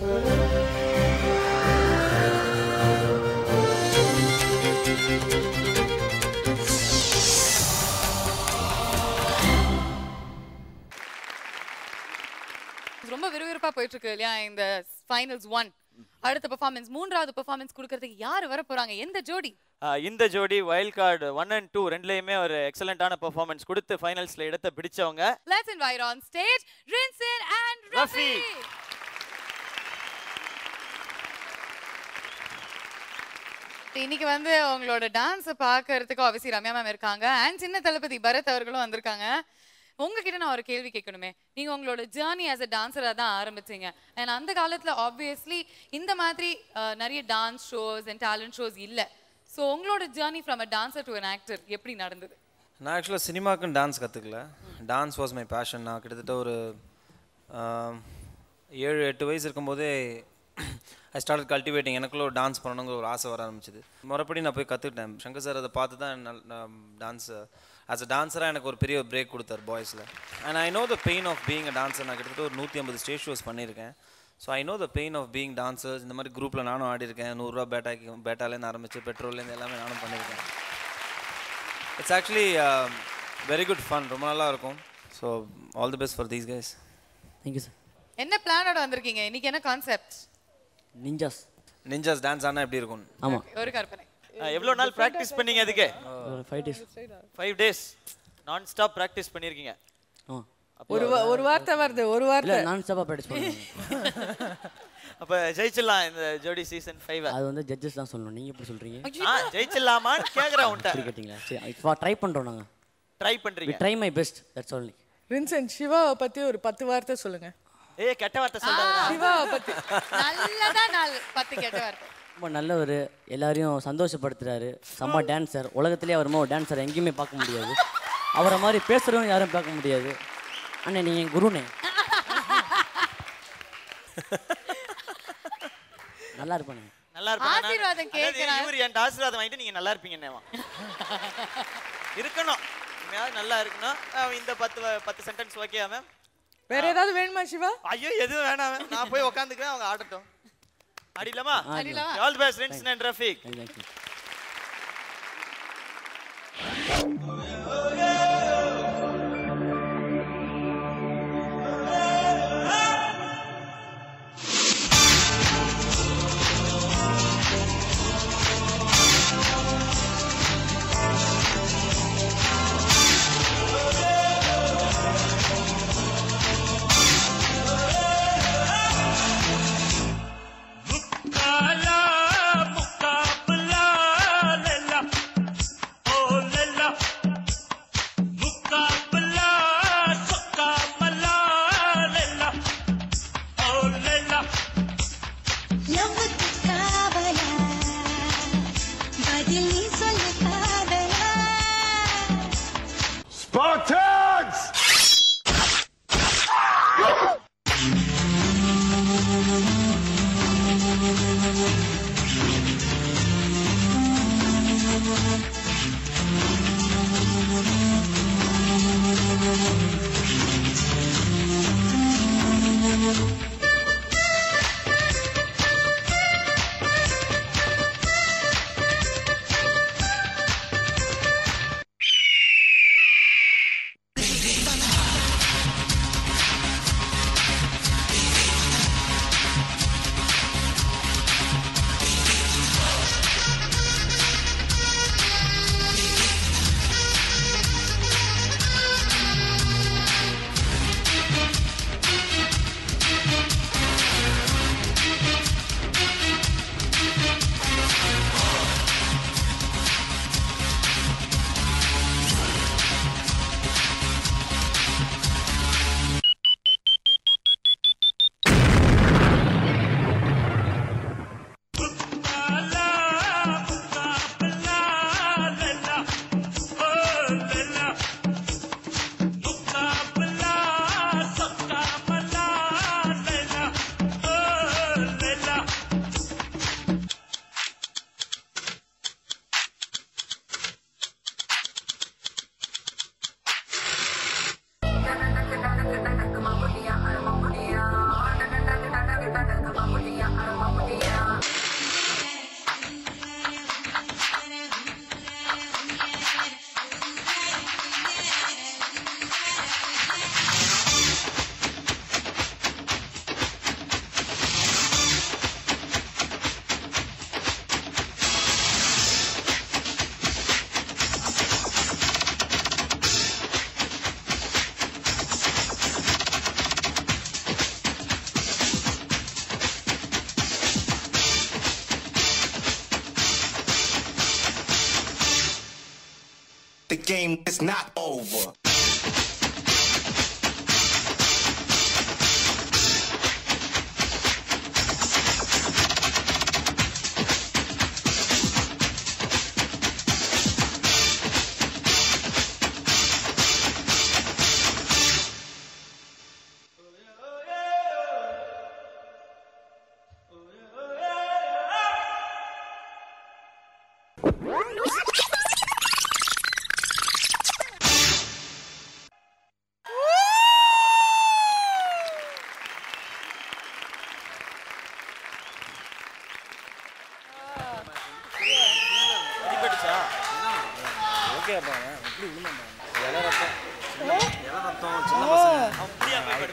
ரொம்ப விறுவிறுப்பா போயிட்டு இருக்கு இல்லையா இந்த ஃபைனல்ஸ் 1. அடுத்த பெர்ஃபார்மன்ஸ் மூன்றாவது பெர்ஃபார்மன்ஸ் கொடுக்கிறதுக்கு யார் வர போறாங்க? எந்த ஜோடி? இந்த ஜோடி வைல்ட் கார்டு 1 and 2 ரெண்டுலயுமே ஒரு எக்ஸலென்ட்டான பெர்ஃபார்மன்ஸ் கொடுத்து ஃபைனல்ஸ்ல இடத்தை பிடிச்சவங்க. Let's invite on stage Rinsen and Rafi. இன்னைக்கு வந்து உங்களோட டான்ஸை பார்க்கறதுக்கு ஆப்வியஸ்லி ரம்யா மேம் இருக்காங்க அண்ட் சின்ன தளபதி பரத் அவர்களும் வந்திருக்காங்க. உங்ககிட்ட நான் ஒரு கேள்வி கேட்கணுமே, நீங்க உங்களோட ஜேர்னி ஆஸ் அ டான்ஸரா தான் ஆரம்பிச்சீங்க அண்ட் அந்த காலத்துல ஆப்வியஸ்லி இந்த மாதிரி நிறைய dance shows and talent shows இல்லை. ஸோ உங்களோட journey from a dancer to an actor எப்படி நடந்தது? நான் ஆக்சுவலாக சினிமாவுக்குன்னு டான்ஸ் கற்றுக்கல. Dance was my passion. நான் கிட்டத்தட்ட ஒரு 7-8 வயசு இருக்கும்போதே ஐ ஸ்டார்ட் கல்டிவேட்டிங். எனக்குள்ள ஒரு டான்ஸ் பண்ணணுங்கிற ஒரு ஆசை வர ஆரம்பிச்சிது. மறுபடியும் நான் போய் கற்றுக்கிட்டேன். சங்கர் சார் அதை பார்த்து தான் டான்ஸ் ஆஸ் அ டான்ஸராக எனக்கு ஒரு பெரிய பிரேக் கொடுத்தார் பாய்ஸில். And I know the pain of being a dancer. நான் கிட்டத்தட்ட ஒரு 150 ஸ்டேஜ் ஷோஸ் பண்ணியிருக்கேன். So I know the pain of being dancers. இந்த மாதிரி குரூப்பில் நானும் ஆடிருக்கேன். 100 ரூபா பேட்டாலேருந்து ஆரம்பித்து பெட்ரோல்லேருந்து எல்லாமே நானும் பண்ணியிருக்கேன். It's actually very good fun. ரொம்ப நல்லா இருக்கும். So all the best for these guys. Thank you sir. என்ன பிளானோட வந்திருக்கீங்க இன்னைக்கு? என்ன கான்செப்ட்? நிஞ்சாஸ் டான்ஸ் ஆனா எப்படி இருக்கும்? ஆமாம். ஒரு கற்பனை. எவ்வளோ நாள் ப்ராக்டிஸ் பண்ணீங்க அதுக்கு? 5 days. 5 days நான் ஸ்டாப் ப்ராக்டிஸ் பண்ணியிருக்கீங்க. ஒரு வார்த்தை வருது. ஒரு வார்த்தை நான் ஸ்டாப்பாக ப்ராக்டிஸ் பண்ணுவேன். அப்போ ஜெயிச்சிடலாம் இந்த ஜோடி சீசன் 5. அது வந்து ஜட்ஜஸ் தான் சொல்லணும். நீங்கள் எப்படி சொல்கிறீங்க? ஜெயிச்சிடலாமான்னு கேட்குறேன் உன்ட்ட. கேட்டிங்களா? சரி, இப்போ ட்ரை பண்ணுறோம். நாங்கள் ட்ரை பண்ணுறீங்க. Try my best. That's all. Rinson சிவாவை பற்றி ஒரு 10 வார்த்தை சொல்லுங்க. கெட்ட வார்த்தை சொல்றாங்க. சிவாவை பற்றி நல்லதா 10 கெட்ட வார்த்தை. ரொம்ப நல்லவர். எல்லாரையும் சந்தோஷப்படுத்துறாரு. செம்ம டான்ஸர். உலகத்திலே அவர் மாதிரி டான்ஸர் எங்கேயுமே பார்க்க முடியாது. அவரை மாதிரி பேசுகிறவங்க யாரும் பார்க்க முடியாது. அண்ணே நீங்கள் என் குருனே. நல்லா இருப்பானே. நல்லா இருப்பாங்க. ஆசீர்வாதம் கேக்குறாங்க. இவர் என் ஆசீர்வாதம் வாங்கிட்டு நீங்க நல்லா இருப்பீங்கன்னேவா இருக்கணும். உண்மையாவது நல்லா இருக்கணும். இந்த 10 சென்டென்ஸ் ஓகேயா மேம்? வேற ஏதாவது வேணுமா சிவா? ஐயோ எதுவும் வேணாம். நான் போய் உட்காந்துக்கிறேன். அவங்க ஆடட்டும். அடிலாமா? All the best Rinson and Rafeeq. Thank you. मुकाबला लेला ओ लेला The game is not over.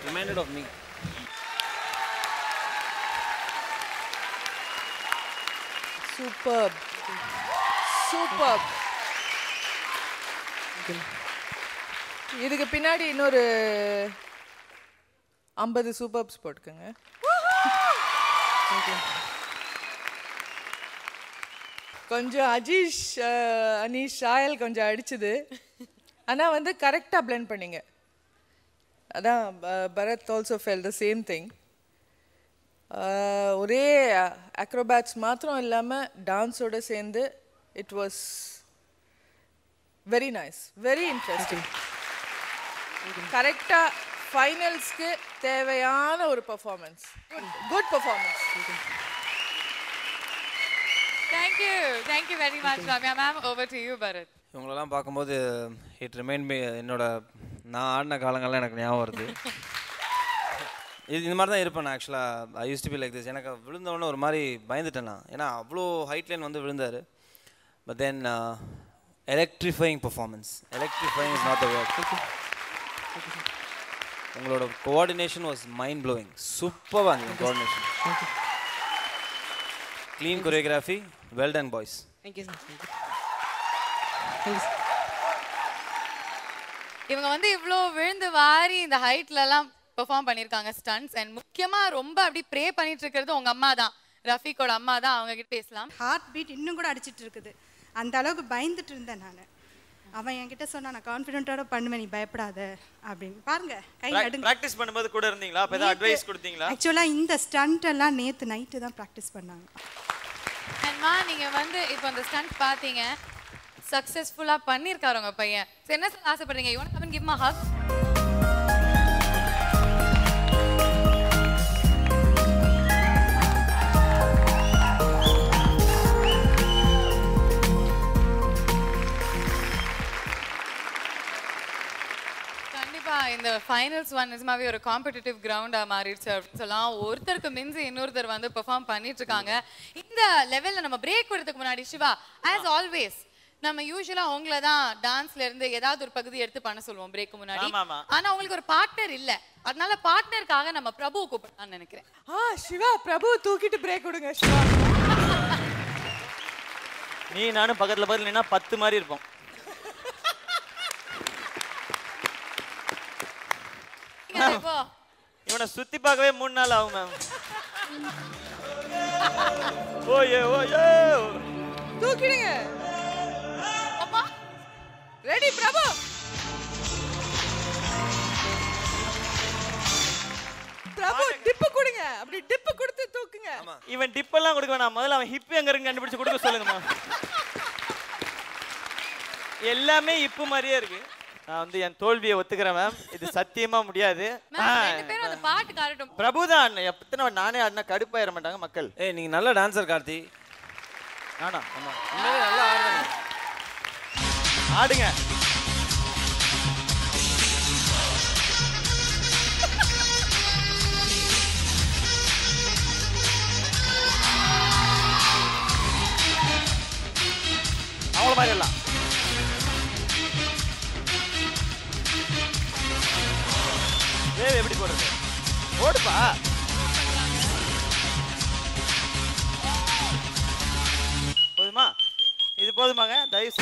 Reminded of me. Superb. Superb. இதுக்கு பின்னாடி இன்னொரு 50 சூப்பர்ப்ஸ் போட்டுக்கோங்க. கொஞ்சம் அஜீஷ் அனீஷ் சாயல் கொஞ்சம் அடிச்சுது. ஆனால் வந்து கரெக்டாக பிளெண்ட் பண்ணீங்க. அதான் Bharath also fell the same thing. ஒரே அக்ரோபேட்ஸ் மாத்திரம் இல்லாமல் டான்ஸோடு சேர்ந்து it was very nice, very interesting. கரெக்டாக ஃபைனல்ஸ்க்கு தேவையான ஒரு performance, good performance. Thank you very much, Ramya ma'am. Over to you, Bharat. இவங்களெல்லாம் பார்க்கும்போது இட் ரிமைண்ட் மீ நான் ஆடின காலங்கள்லாம் எனக்கு ஞாபகம் வருது. இந்த மாதிரி தான் இருப்பேன் நான் ஆக்சுவலாக. I used to be like this. எனக்கு விழுந்தவொடனே ஒரு மாதிரி பயந்துட்டேன் நான். ஏன்னா அவ்வளோ ஹைட்லைன் வந்து விழுந்தார். But then electrifying performance. Electrifying is not the word. உங்களோட கோஆர்டினேஷன் வாஸ் மைண்ட் ப்ளோயிங். சூப்பராக இருந்தது coordination. Clean choreography. Well done boys. Thank you sir. இவங்க வந்து இவ்வளோ விழுந்து வாரி இந்த ஹைட்லலாம் பெர்ஃபார்ம் பண்ணியிருக்காங்க ஸ்டன்ட்ஸ். அண்ட் முக்கியமாக ரொம்ப அப்படி ப்ரே பண்ணிட்டு இருக்கிறது உங்கள் அம்மா தான், ரஃபீக்கோட அம்மா தான். அவங்க கிட்ட பேசலாம். ஹார்ட் பீட் இன்னும் கூட அடிச்சிட்டு இருக்குது. அந்த அளவுக்கு பயந்துட்டு இருந்தேன் நான். அவன் என்கிட்ட சொன்னா நான் கான்ஃபிடென்ட்டோட பண்ணுவேன், நீ பயப்படாத அப்படின்னு. பாருங்க கை நடுங்க. பிராக்டிஸ் பண்ணும்போது கூட இருந்தீங்களா? அப்ப ஏதாவது அட்வைஸ் கொடுத்தீங்களா? ஆக்சுவலாக இந்த ஸ்டண்ட் எல்லாம் நேற்று நைட்டு தான் ப்ராக்டிஸ் பண்ணாங்க. அண்ட்மா நீங்கள் வந்து இப்போ அந்த ஸ்டண்ட் பார்த்தீங்க, சக்ஸஸ்ஃபுல்லாக பண்ணியிருக்காரு உங்கள் பையன். என்ன சொல்ல ஆசைப்படுறீங்க? You want to come and give my hug? இந்த ஃபைனல்ஸ் ஒன் நிஜமாவே ஒரு காம்படிட்டிவ் கிரவுண்டாக மாறிடுச்சு அப்படின்னு சொல்லலாம். ஒருத்தருக்கு மிஞ்சி இன்னொருத்தர் வந்து பெர்ஃபார்ம் பண்ணிட்டு இருக்காங்க. இந்த லெவலில் நம்ம பிரேக் வரதுக்கு முன்னாடி சிவா, ஆஸ் ஆல்வேஸ் நம்ம யூஸ்வலா உங்களை தான் டான்ஸ்ல இருந்து ஏதாவது ஒரு பகுதி எடுத்து பண்ண சொல்லுவோம் பிரேக்கு முன்னாடி. ஆனா உங்களுக்கு ஒரு பார்ட்னர் இல்ல, அதனால பார்ட்னருக்காக நம்ம பிரபு கூப்பிடலாம்னு நினைக்கிறேன். சிவா, பிரபு தூக்கிட்டு பிரேக் கொடுங்க சிவா. நீ நானும் பக்கத்துல நின்னா 10 மாதிரி இருப்போம். இவனை சுத்தி பார்க்கவே 3 நாள் ஆகும் மேம். ஓயே ஓயே தூக்கிடுங்க. அம்மா ரெடி பிரபு. பிரபு டிப் கொடுங்க. அப்படி டிப் கொடுத்து தூக்குங்க. இவன் டிப் எல்லாம் கொடுக்க வேணாம், முதல்ல அவன் ஹிப் எங்க இருக்கு கண்டுபிடிச்சு கொடுக்க சொல்லுங்க மேம். எல்லாமே ஹிப் மாதிரியே இருக்கு. நான் வந்து என் தோல்வியை ஒத்துக்கிறேன் மேம். இது சத்தியமா முடியாது. பிரபுதான் எத்தனை நானே ஆடினா கடுப்பாயிர மாட்டாங்க மக்கள். நீங்க நல்ல டான்சர் கார்த்தி. ஆனா நல்லா ஆடுங்க. அவங்கள மாதிரி எல்லாம் வேவ் எப்படி போடுறது? ஓடுப்பா. போதுமா? இது போதுமாங்க? தயவு